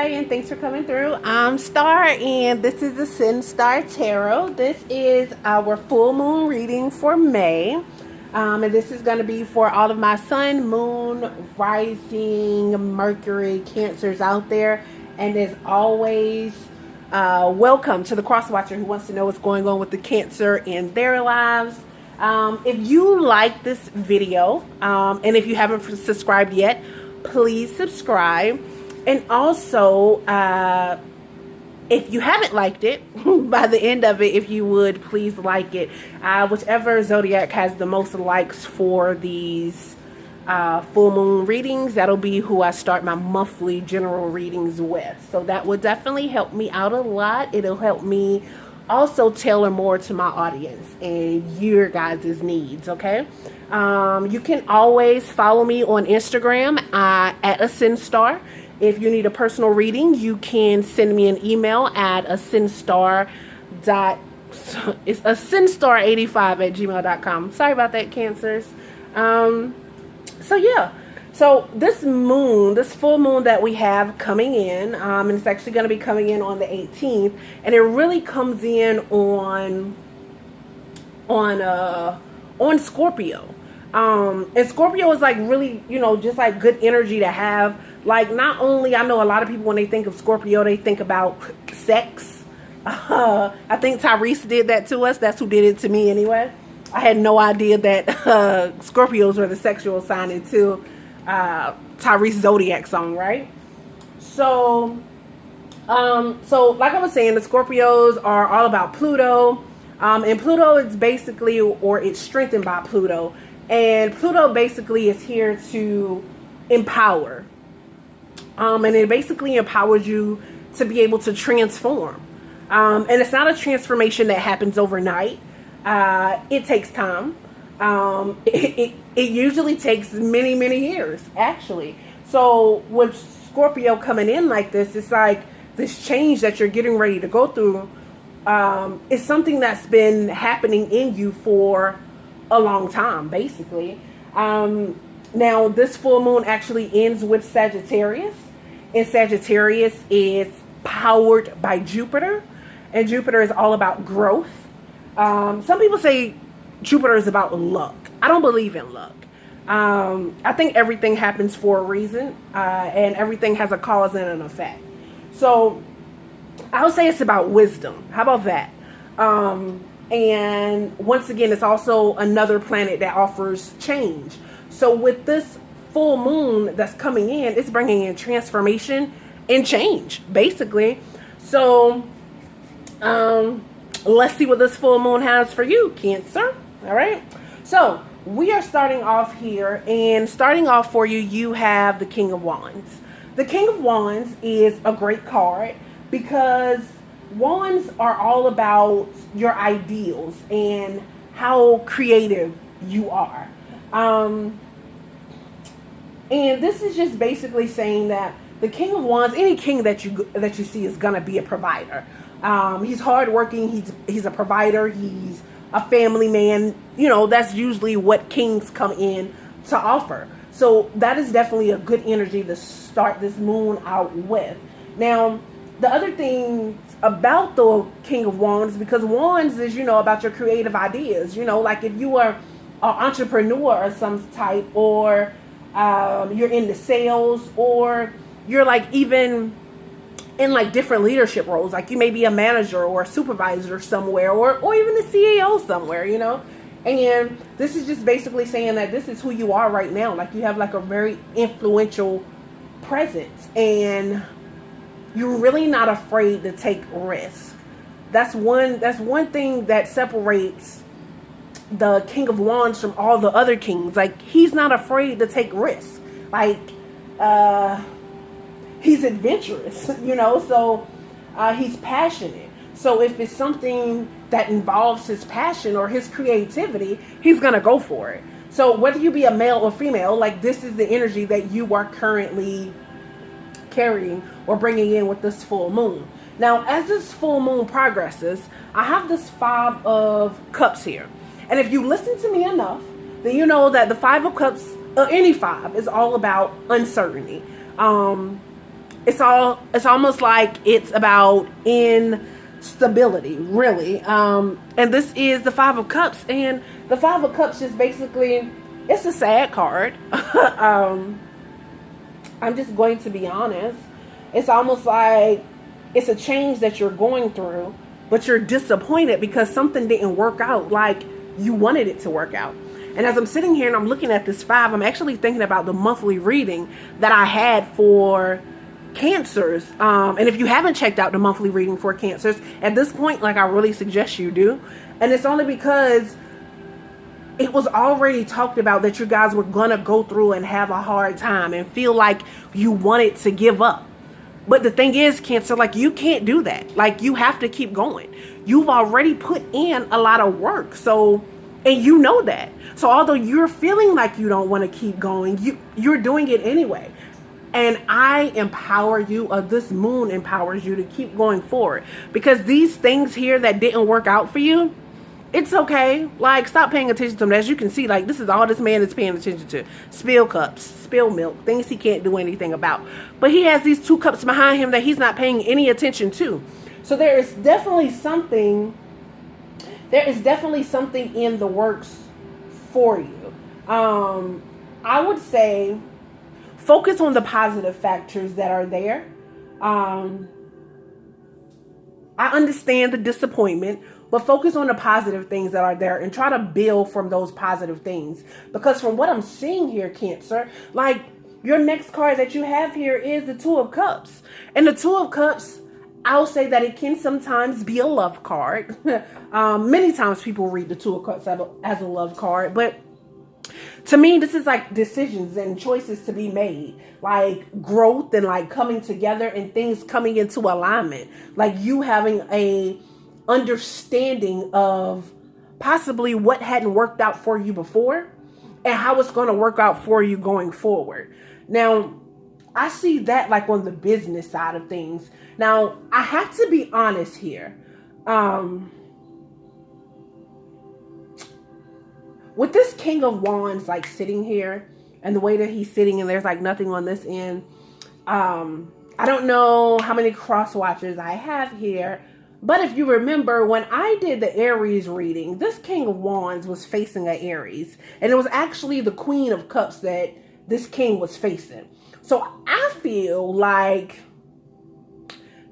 Hi, and thanks for coming through. I'm Star, and this is the Sin Star Tarot. This is our full moon reading for May. And this is going to be for all of my sun, moon, rising, Mercury, Cancers out there. And as always, welcome to the Cross Watcher who wants to know what's going on with the Cancer in their lives. If you like this video, and if you haven't subscribed yet, please subscribe. And also, if you haven't liked it, by the end of it, if you would, please like it. Whichever zodiac has the most likes for these full moon readings, that'll be who I start my monthly general readings with. So that would definitely help me out a lot. It'll help me also tailor more to my audience and your guys' needs, okay? You can always follow me on Instagram at AscendStar. If you need a personal reading, you can send me an email at ascendstar85@gmail.com. Sorry about that, Cancers. So this moon, this full moon that we have coming in, and it's actually going to be coming in on the 18th, and it really comes in on Scorpio. And Scorpio is like really, just like good energy to have. Like, not only, I know a lot of people when they think of Scorpio, they think about sex. I think Tyrese did that to us. That's who did it to me anyway. I had no idea that Scorpios were the sexual sign until Tyrese Zodiac song, right? So like I was saying, the Scorpios are all about Pluto. And Pluto is basically, or it's strengthened by Pluto. And Pluto basically is here to empower. And it basically empowers you to be able to transform. And it's not a transformation that happens overnight. It takes time. It usually takes many, many years, actually. So with Scorpio coming in like this, it's like this change that you're getting ready to go through is something that's been happening in you for a long time, basically. Now, this full moon actually ends with Sagittarius. And Sagittarius is powered by Jupiter. And Jupiter is all about growth. Some people say Jupiter is about luck. I don't believe in luck. I think everything happens for a reason. And everything has a cause and an effect. So, I'll say it's about wisdom. How about that? And once again, it's also another planet that offers change. So with this full moon that's coming in, it's bringing in transformation and change, basically. So let's see what this full moon has for you, Cancer. All right. So we are starting off here, and starting off for you, you have the King of Wands. The King of Wands is a great card because Wands are all about your ideals and how creative you are. And this is just basically saying that the King of Wands, any king that you see is gonna be a provider. He's hardworking. He's a provider. He's a family man. That's usually what kings come in to offer. So that is definitely a good energy to start this moon out with. Now, the other thing about the King of Wands, because Wands is, about your creative ideas. Like if you are an entrepreneur of some type, or you're into sales, or you're like even in like different leadership roles. Like you may be a manager or a supervisor somewhere, or even the CEO somewhere, And this is just basically saying that this is who you are right now. Like you have like a very influential presence, and you're really not afraid to take risks. That's one thing that separates the King of Wands from all the other kings. Like he's not afraid to take risks. Like he's adventurous, so he's passionate. So if it's something that involves his passion or his creativity, he's gonna go for it. So whether you be a male or female, like this is the energy that you are currently carrying or bringing in with this full moon. Now, as this full moon progresses, I have this 5 of Cups here. And if you listen to me enough, then you know that the 5 of Cups, any 5, is all about uncertainty. it's almost like it's about instability, really. And this is the Five of Cups, and the Five of Cups is basically, it's a sad card. I'm just going to be honest. It's almost like it's a change that you're going through, but you're disappointed because something didn't work out like you wanted it to work out. And as I'm sitting here and I'm looking at this five, I'm actually thinking about the monthly reading that I had for Cancers. And if you haven't checked out the monthly reading for Cancers, at this point, like, I really suggest you do. And it's only because it was already talked about that you guys were gonna go through and have a hard time and feel like you wanted to give up. But the thing is, Cancer, like, you can't do that. Like, you have to keep going. You've already put in a lot of work. So, and you know that. So although you're feeling like you don't want to keep going, you're doing it anyway. And I empower you, or this moon empowers you to keep going forward. Because these things here that didn't work out for you, it's okay. Like, stop paying attention to them. As you can see, like, this is all this man is paying attention to. Spill cups, spill milk, things he can't do anything about. But he has these two cups behind him that he's not paying any attention to. So there is definitely something in the works for you. I would say focus on the positive factors that are there. I understand the disappointment, but focus on the positive things that are there and try to build from those positive things. Because from what I'm seeing here, Cancer, like, your next card that you have here is the Two of Cups. And the Two of Cups, I'll say that it can sometimes be a love card. Many times people read the Two of Cups as a love card, but to me, this is like decisions and choices to be made, like growth and like coming together and things coming into alignment, like you having a understanding of possibly what hadn't worked out for you before and how it's going to work out for you going forward. Now, I see that like on the business side of things. Now, I have to be honest here. With this King of Wands, like, sitting here and the way that he's sitting and there's like nothing on this end. I don't know how many cross watchers I have here, but if you remember when I did the Aries reading, this King of Wands was facing an Aries, and it was actually the Queen of Cups that this king was facing. So I feel like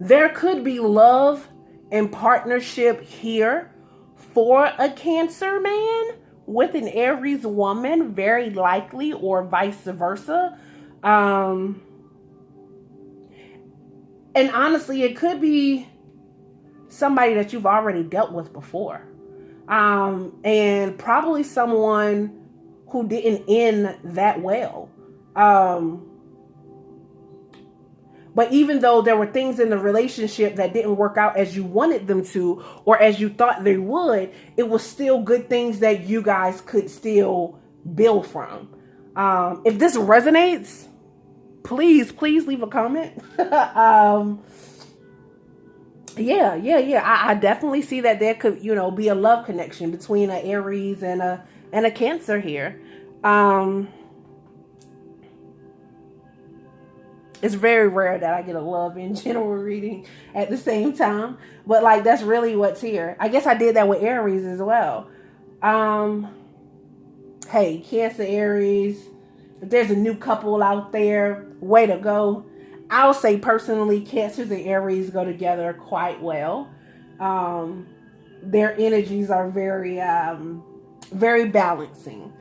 there could be love and partnership here for a Cancer man with an Aries woman, very likely, or vice versa. And honestly, it could be somebody that you've already dealt with before. And probably someone who didn't end that well. But even though there were things in the relationship that didn't work out as you wanted them to, or as you thought they would, it was still good things that you guys could still build from. If this resonates, please leave a comment. Yeah. I definitely see that there could, be a love connection between an Aries and a Cancer here. It's very rare that I get a love and general reading at the same time. But, like, that's really what's here. I guess I did that with Aries as well. Hey, Cancer, Aries, if there's a new couple out there, way to go. I'll say personally, Cancers and Aries go together quite well. Their energies are very, very balancing.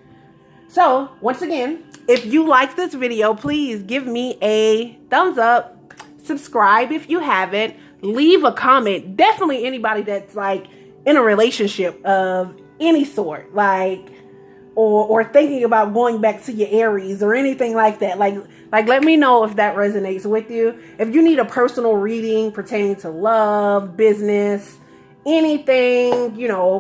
So, once again, if you like this video, please give me a thumbs up. Subscribe if you haven't. Leave a comment. Definitely anybody that's like in a relationship of any sort, like, or thinking about going back to your Aries or anything like that. Like let me know if that resonates with you. If you need a personal reading pertaining to love, business, anything,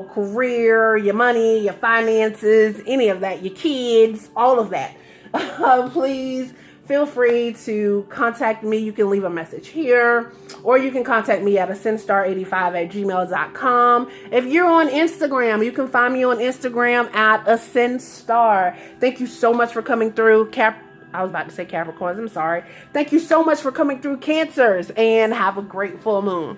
career, your money, your finances, any of that, your kids, all of that, please feel free to contact me. You can leave a message here, or you can contact me at ascendstar85@gmail.com. If you're on Instagram, you can find me on Instagram at ascendstar. Thank you so much for coming through, I was about to say Capricorns. I'm sorry. Thank you so much for coming through, Cancers, and have a great full moon.